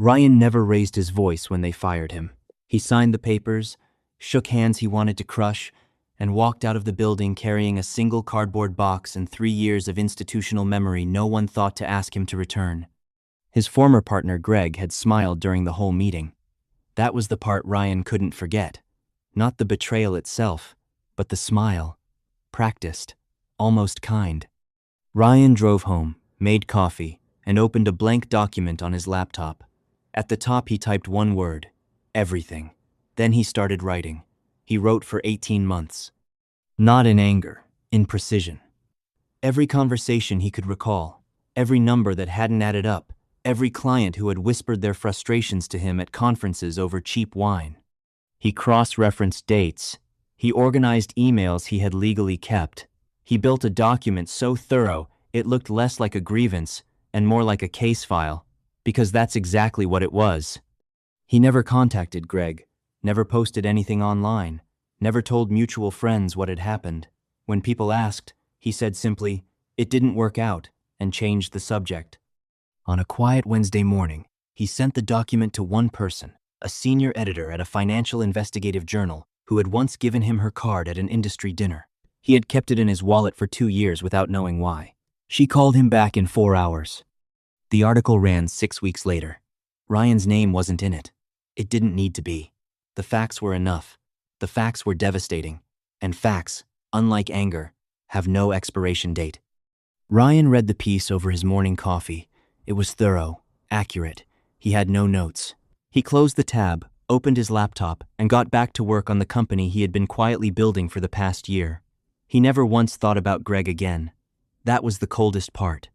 Ryan never raised his voice when they fired him. He signed the papers, shook hands he wanted to crush, and walked out of the building carrying a single cardboard box and 3 years of institutional memory no one thought to ask him to return. His former partner, Greg, had smiled during the whole meeting. That was the part Ryan couldn't forget. Not the betrayal itself, but the smile. Practiced. Almost kind. Ryan drove home, made coffee, and opened a blank document on his laptop. At the top he typed one word: everything. Then he started writing. He wrote for 18 months. Not in anger, in precision. Every conversation he could recall, every number that hadn't added up, every client who had whispered their frustrations to him at conferences over cheap wine. He cross-referenced dates. He organized emails he had legally kept. He built a document so thorough it looked less like a grievance and more like a case file, because that's exactly what it was. He never contacted Greg, never posted anything online, never told mutual friends what had happened. When people asked, he said simply, "It didn't work out," and changed the subject. On a quiet Wednesday morning, he sent the document to one person, a senior editor at a financial investigative journal who had once given him her card at an industry dinner. He had kept it in his wallet for 2 years without knowing why. She called him back in 4 hours. The article ran 6 weeks later. Ryan's name wasn't in it. It didn't need to be. The facts were enough. The facts were devastating. And facts, unlike anger, have no expiration date. Ryan read the piece over his morning coffee. It was thorough, accurate. He had no notes. He closed the tab, opened his laptop, and got back to work on the company he had been quietly building for the past year. He never once thought about Greg again. That was the coldest part.